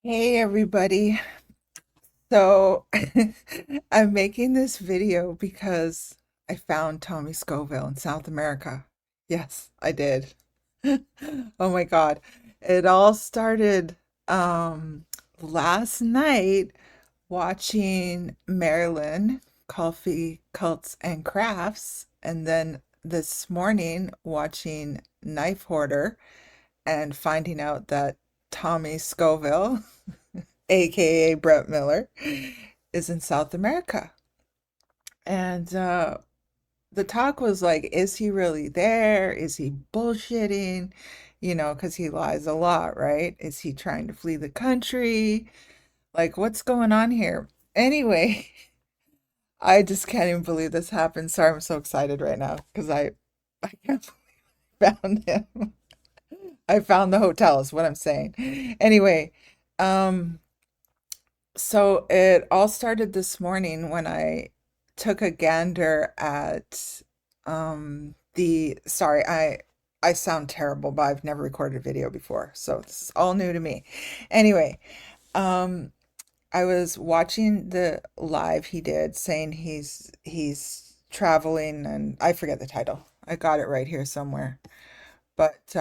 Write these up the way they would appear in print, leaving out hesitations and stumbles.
Hey everybody. So I'm making this video because I found Tommy Scoville in South America. Yes, I did. Oh my God. It all started um last night watching Marilyn Coffee Cults and Crafts, and then this morning watching Knife Hoarder and finding out that Tommy Scoville, aka Brett Miller, is in South America. And the talk was like, is he really there? Is he bullshitting? Because he lies a lot, right? Is he trying to flee the country? Like, what's going on here? Anyway, I just can't even believe this happened. Sorry, I'm so excited right now because I can't believe I found him. I found the hotel is what I'm saying. Anyway, um, so it all started this morning when I took a gander at sorry, I sound terrible, but I've never recorded a video before, so this is all new to me. Anyway, um I was watching the live he did saying he's traveling, and I forget the title. I got it right here somewhere. But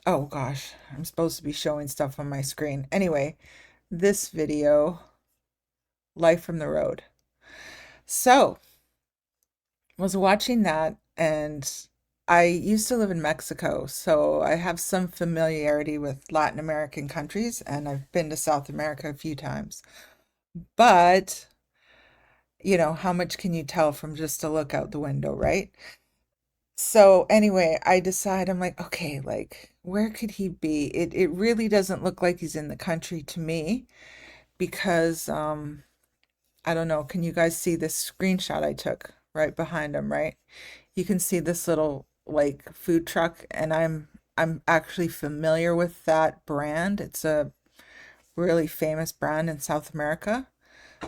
oh gosh, I'm supposed to be showing stuff on my screen. Anyway, this video, Life from the Road. So, was watching that, and I used to live in Mexico, so I have some familiarity with Latin American countries, and I've been to South America a few times. But, how much can you tell from just a look out the window, right? So anyway, I decide I'm like, okay, like where could he be? It really doesn't look like he's in the country to me because I don't know. Can you guys see this screenshot I took right behind him, right? You can see this little like food truck, and I'm actually familiar with that brand. It's a really famous brand in South America.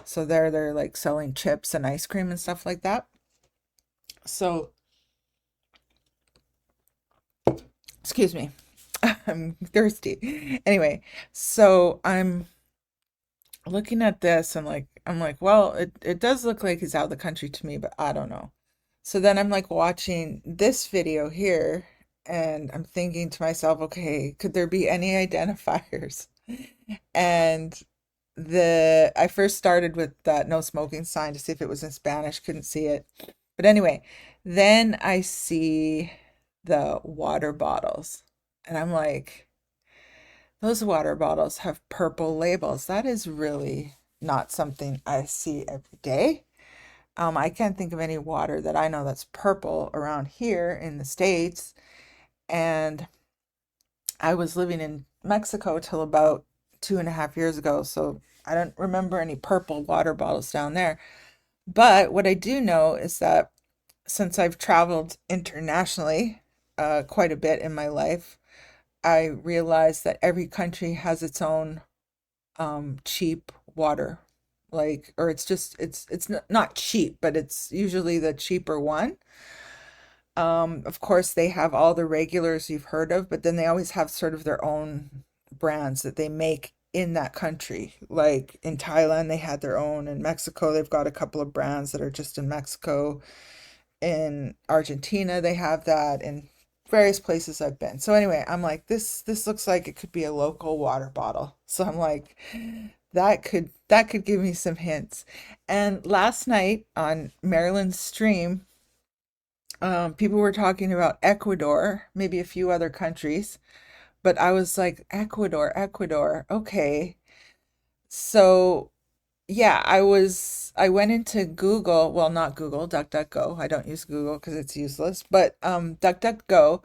So they're like selling chips and ice cream and stuff like that. So, excuse me. I'm thirsty. Anyway, so I'm looking at this and I'm like, well, it does look like he's out of the country to me, but I don't know. So then I'm like watching this video here, and I'm thinking to myself, okay, could there be any identifiers? And the I first started with that no smoking sign to see if it was in Spanish, couldn't see it. But anyway, then I see the water bottles, and I'm like, those water bottles have purple labels. That is really not something I see every day. I can't think of any water that I know that's purple around here in the States. And I was living in Mexico till about 2.5 years ago, so I don't remember any purple water bottles down there. But what I do know is that since I've traveled internationally quite a bit in my life, I realized that every country has its own cheap water. Like, or it's not cheap, but it's usually the cheaper one. Of course, they have all the regulars you've heard of, but then they always have sort of their own brands that they make in that country. Like in Thailand, they had their own. In Mexico, they've got a couple of brands that are just in Mexico. In Argentina, they have that. In various places I've been. So anyway, I'm like, this looks like it could be a local water bottle. So I'm like, that could give me some hints. And last night on Maryland's stream, people were talking about Ecuador, maybe a few other countries, but I was like, Ecuador, Ecuador, okay. So yeah, I went into Google, well, not Google, DuckDuckGo. I don't use Google because it's useless, but DuckDuckGo,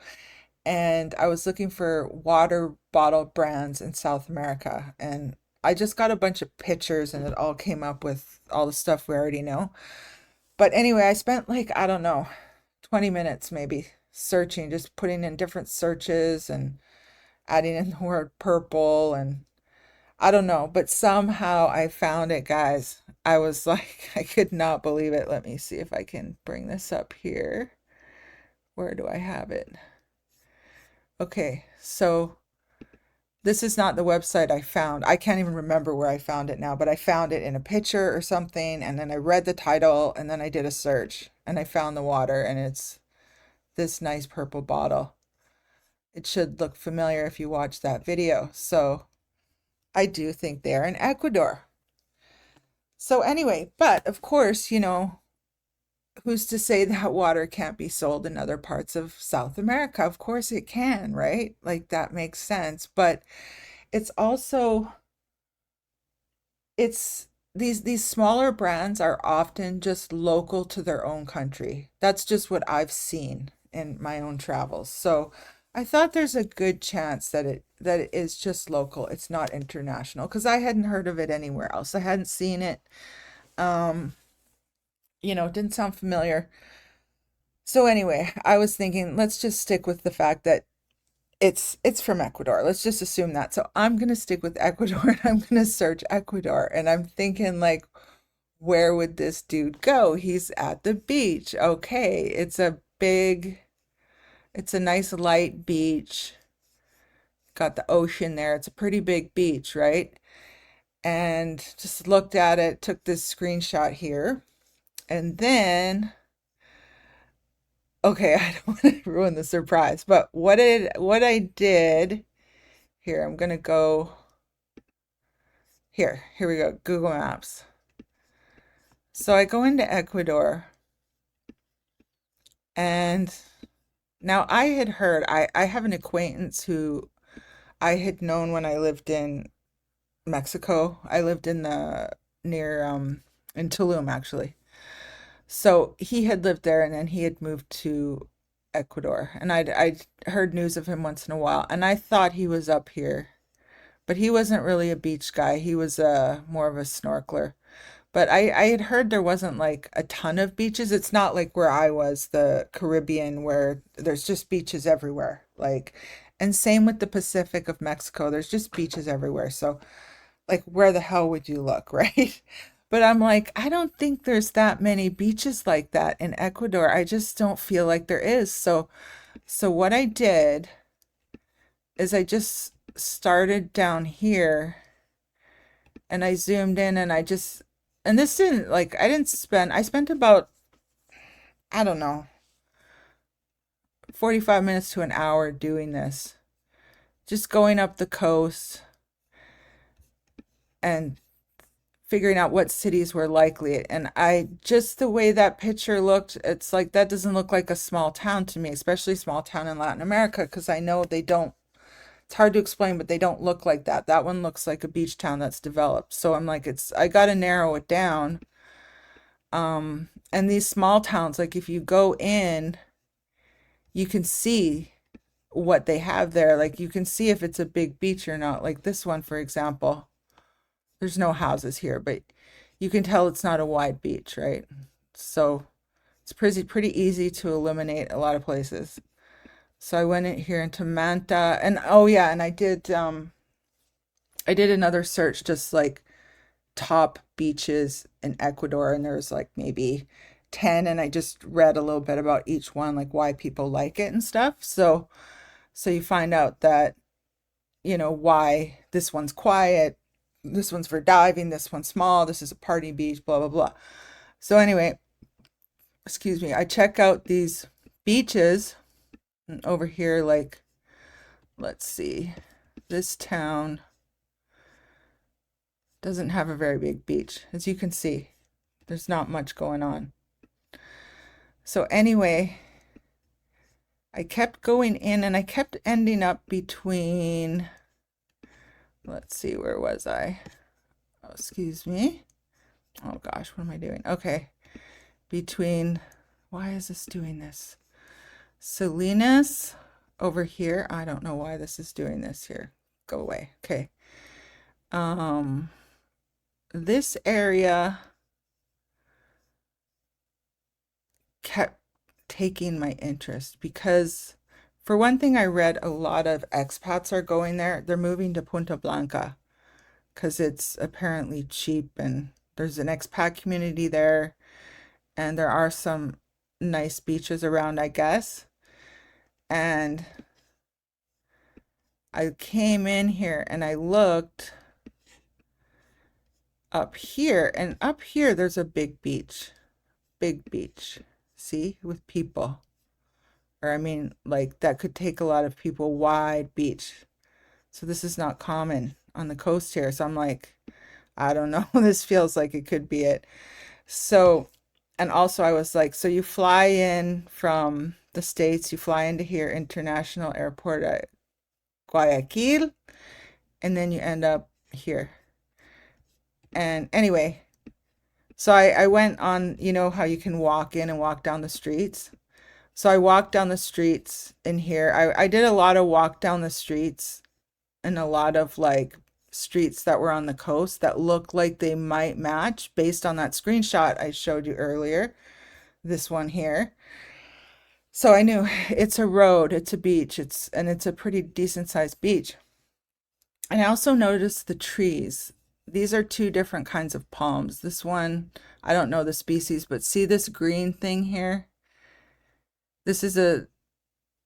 and I was looking for water bottle brands in South America, and I just got a bunch of pictures, and it all came up with all the stuff we already know. But anyway, I spent like, I don't know, 20 minutes maybe searching, just putting in different searches and adding in the word purple, and I don't know, but somehow I found it, guys. I was like, I could not believe it. Let me see if I can bring this up here. Where do I have it? Okay, so This is not the website I found. I can't even remember where I found it now, but I found it in a picture or something, and then I read the title, and then I did a search, and I found the water, and it's this nice purple bottle. It should look familiar if you watch that video. So I do think they're in Ecuador. So anyway, but of course, who's to say that water can't be sold in other parts of South America? Of course it can, right? Like that makes sense. But it's also it's these smaller brands are often just local to their own country. That's just what I've seen in my own travels. So I thought there's a good chance that it is just local. It's not international because I hadn't heard of it anywhere else. I hadn't seen it. Um, it didn't sound familiar. So anyway, I was thinking, let's just stick with the fact that it's from Ecuador. Let's just assume that. So I'm gonna stick with Ecuador and I'm gonna search Ecuador. And I'm thinking like, where would this dude go? He's at the beach. Okay, it's a nice light beach. Got the ocean there. It's a pretty big beach, right? And just looked at it, took this screenshot here. And then, okay, I don't want to ruin the surprise, but what I did here, I'm gonna go here. Here we go, Google Maps. So I go into Ecuador, and now I had heard, I have an acquaintance who I had known when I lived in Mexico. I lived in the near in Tulum actually. So he had lived there and then he had moved to Ecuador. And I'd heard news of him once in a while, and I thought he was up here, but he wasn't really a beach guy. He was more of a snorkeler. But I had heard there wasn't like a ton of beaches. It's not like where I was, the Caribbean, where there's just beaches everywhere. Like, and same with the Pacific of Mexico. There's just beaches everywhere. So, like, where the hell would you look, right? But I'm like, I don't think there's that many beaches like that in Ecuador. I just don't feel like there is. So what I did is I just started down here and I zoomed in and and this didn't like, I spent about, I don't know, 45 minutes to an hour doing this, just going up the coast and figuring out what cities were likely. And just the way that picture looked, it's like, that doesn't look like a small town to me, especially small town in Latin America, because I know they don't, it's hard to explain, but they don't look like that. That one looks like a beach town that's developed. So I'm like, I got to narrow it down. And these small towns, like if you go in, you can see what they have there. Like you can see if it's a big beach or not. Like this one, for example, there's no houses here, but you can tell it's not a wide beach, right? So it's pretty easy to eliminate a lot of places. So I went in here into Manta, and oh yeah, and I did another search, just like top beaches in Ecuador, and there's like maybe 10, and I just read a little bit about each one, like why people like it and stuff. So you find out that, why this one's quiet, this one's for diving, this one's small, this is a party beach, blah blah blah. So anyway, excuse me, I check out these beaches and over here, like, let's see, this town doesn't have a very big beach. As you can see, there's not much going on. So anyway, I kept going in and I kept ending up between, let's see, where was I? Oh, excuse me. Oh gosh, what am I doing? Okay. Between, why is this doing this? Salinas over here. I don't know why this is doing this here. Go away. Okay. This area kept taking my interest because, for one thing, I read a lot of expats are going there. They're moving to Punta Blanca because it's apparently cheap and there's an expat community there and there are some nice beaches around, I guess. And I came in here and I looked up here, and up here there's a big beach. Big beach. See? With people. Or I mean, like that could take a lot of people, wide beach. So this is not common on the coast here. So I'm like, I don't know. This feels like it could be it. So, and also I was like, so you fly in from the States, you fly into here, International Airport at Guayaquil, and then you end up here. And anyway, so I went on, you know how you can walk in and walk down the streets? So I walked down the streets in here. I did a lot of walk down the streets and a lot of like streets that were on the coast that look like they might match based on that screenshot I showed you earlier. This one here. So I knew it's a road, it's a beach, it's a pretty decent sized beach. And I also noticed the trees. These are two different kinds of palms. This one, I don't know the species, but see this green thing here? This is a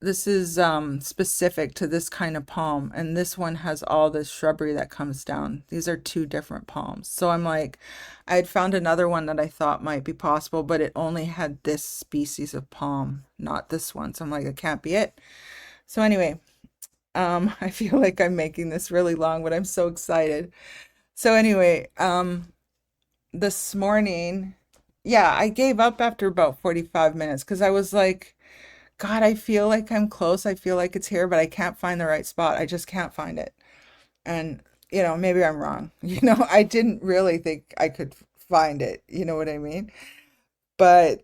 this is specific to this kind of palm, and this one has all this shrubbery that comes down. These are two different palms. So I'm like, I had found another one that I thought might be possible, but it only had this species of palm, not this one. So I'm like, it can't be it. So anyway, I feel like I'm making this really long, but I'm so excited. So anyway, this morning, yeah, I gave up after about 45 minutes because I was like, God, I feel like I'm close. I feel like it's here, but I can't find the right spot. I just can't find it. And, maybe I'm wrong. I didn't really think I could find it. You know what I mean? But,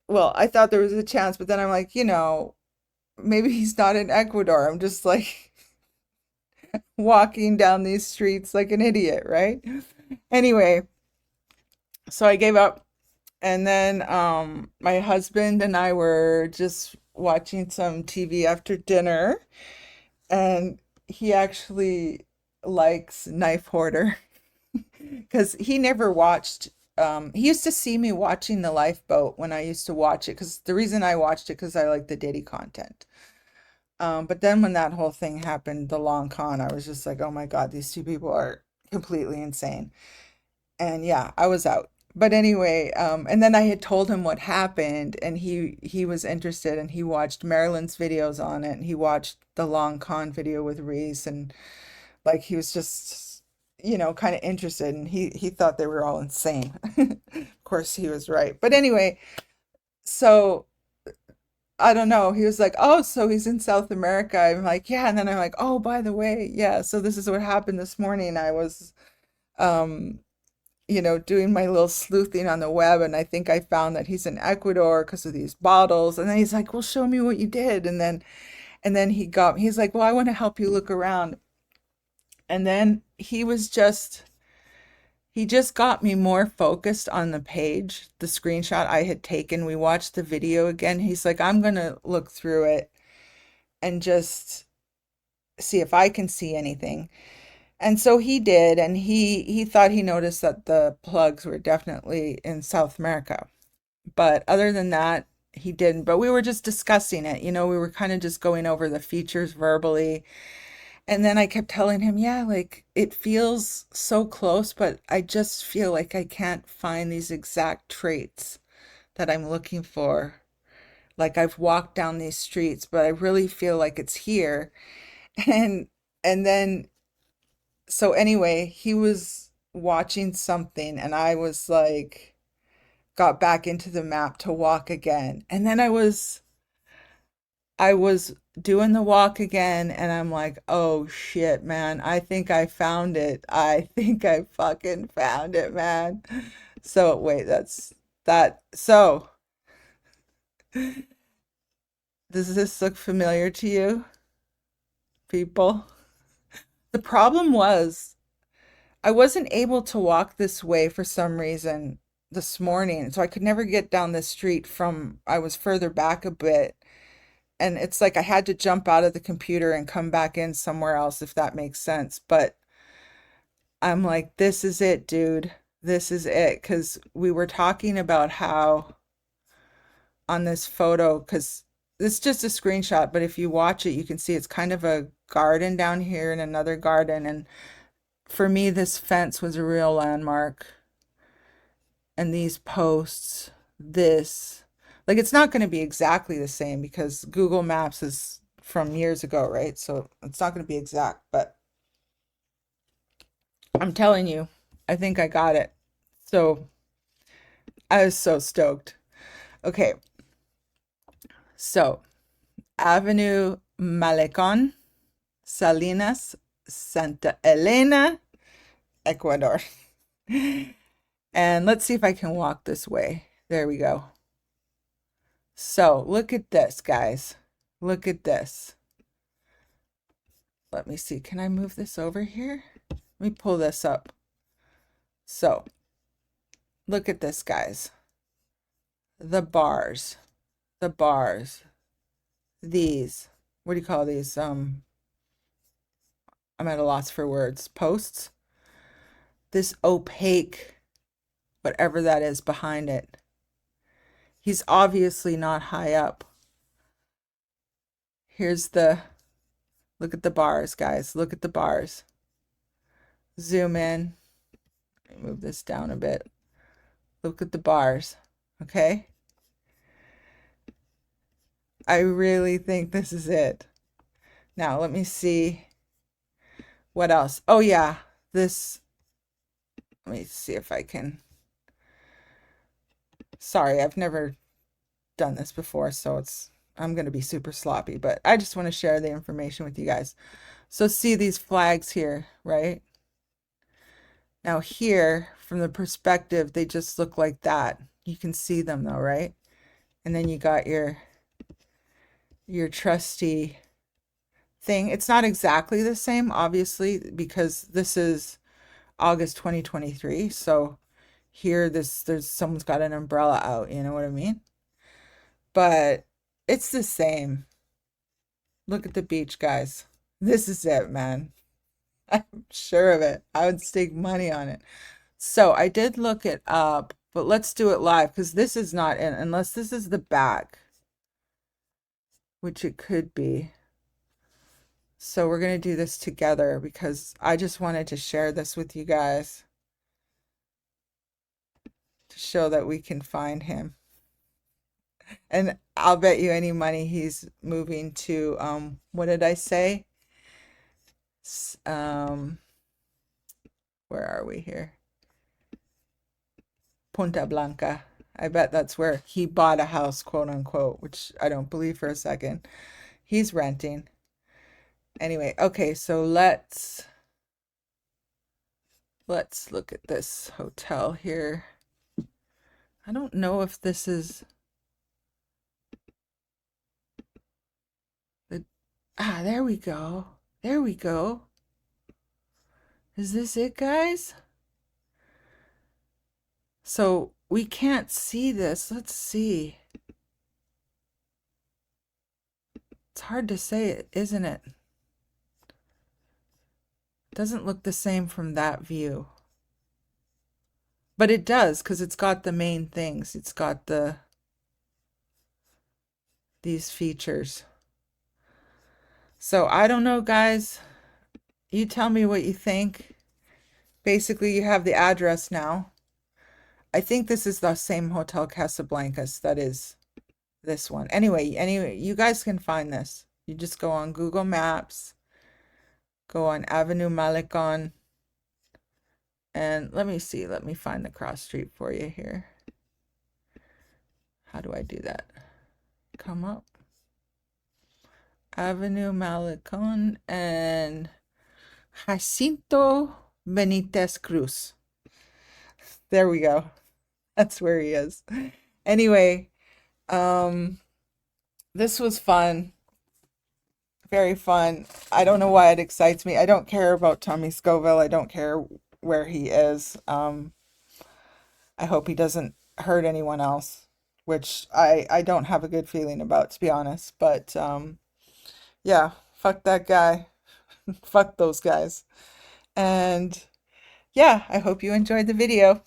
well, I thought there was a chance, but then I'm like, maybe he's not in Ecuador. I'm just like walking down these streets like an idiot, right? Anyway, so I gave up. And then my husband and I were just watching some TV after dinner, and he actually likes Knife Hoarder because he never watched. He used to see me watching The Lifeboat when I used to watch it, because the reason I watched it because I like the Diddy content. But then when that whole thing happened, the long con, I was just like, oh my God, these two people are completely insane. And yeah, I was out. But anyway, and then I had told him what happened, and he was interested, and he watched Marilyn's videos on it, and he watched the long con video with Reese, and like he was just, kind of interested, and he thought they were all insane. Of course, he was right. But anyway, so I don't know. He was like, "Oh, so he's in South America." I'm like, "Yeah," and then I'm like, "Oh, by the way, yeah. So this is what happened this morning. I was." Um, doing my little sleuthing on the web, and I think I found that he's in Ecuador because of these bottles. And then he's like, "Well, show me what you did." And then he's like, "Well, I want to help you look around." And then he just got me more focused on the page, the screenshot I had taken. We watched the video again. He's like, "I'm gonna look through it and just see if I can see anything." And so he did, and he thought he noticed that the plugs were definitely in South America. But other than that, he didn't. But we were just discussing it. We were kind of just going over the features verbally. And then I kept telling him, yeah, like it feels so close, but I just feel like I can't find these exact traits that I'm looking for. Like I've walked down these streets, but I really feel like it's here. And and then so anyway, he was watching something, and I was like, got back into the map to walk again. And then I was doing the walk again, and I'm like, oh shit, man, I think I found it. I think I fucking found it, man. So wait, that's that. So does this look familiar to you, people? The problem was I wasn't able to walk this way for some reason this morning. So I could never get down this street I was further back a bit. And it's like I had to jump out of the computer and come back in somewhere else, if that makes sense. But I'm like, this is it, dude. This is it. Because we were talking about how on this photo, because It's just a screenshot, but if you watch it, you can see it's kind of a garden down here and another garden. And for me, this fence was a real landmark. And these posts, this, like, it's not going to be exactly the same because Google Maps is from years ago, right? So it's not going to be exact, but I'm telling you, I think I got it. So I was so stoked. Okay, so Avenue Malecon, Salinas, Santa Elena, Ecuador. And let's see if I can walk this way. There we go. So look at this, guys. Look at this. Let me see. Can I move this over here? Let me pull this up. So look at this, guys. The bars. The bars. These. What do you call these? I'm at a loss for words. Posts. This opaque, whatever that is behind it. He's obviously not high up. Here's the, look at the bars, guys. Look at the bars. Zoom in. Let me move this down a bit. Look at the bars. Okay. I really think this is it. Now, let me see what else. Oh, yeah. This, let me see if I can. Sorry, I've never done this before, so I'm going to be super sloppy, but I just want to share the information with you guys. So see these flags here, right? Now here, from the perspective, they just look like that. You can see them though, right? And then you got your trusty thing. It's not exactly the same, obviously, because this is August 2023. So here, there's someone's got an umbrella out, you know what I mean? But it's the same. Look at the beach, guys. This is it, man. I'm sure of it. I would stake money on it. So I did look it up, but let's do it live because this is not in, unless this is the back, which it could be. So we're going to do this together because I just wanted to share this with you guys to show that we can find him. And I'll bet you any money he's moving to, what did I say? Where are we here? Punta Blanca. I bet that's where he bought a house, quote unquote, which I don't believe for a second. He's renting. Anyway, okay, so let's look at this hotel here. I don't know if this is the, there we go. There we go. Is this it, guys? So we can't see this. Let's see. It's hard to say, isn't it? Doesn't look the same from that view. But it does, because it's got the main things. It's got these features. So I don't know, guys. You tell me what you think. Basically, you have the address now. I think this is the same Hotel Casablancas that is this one. Anyway, you guys can find this. You just go on Google Maps, go on Avenue Malecon, and let me see. Let me find the cross street for you here. How do I do that? Come up. Avenue Malecon and Jacinto Benitez Cruz. There we go. That's where he is. Anyway, this was fun. Very fun. I don't know why it excites me. I don't care about Tommy Scoville. I don't care where he is. I hope he doesn't hurt anyone else, which I don't have a good feeling about, to be honest. But yeah, fuck that guy. Fuck those guys. And yeah, I hope you enjoyed the video.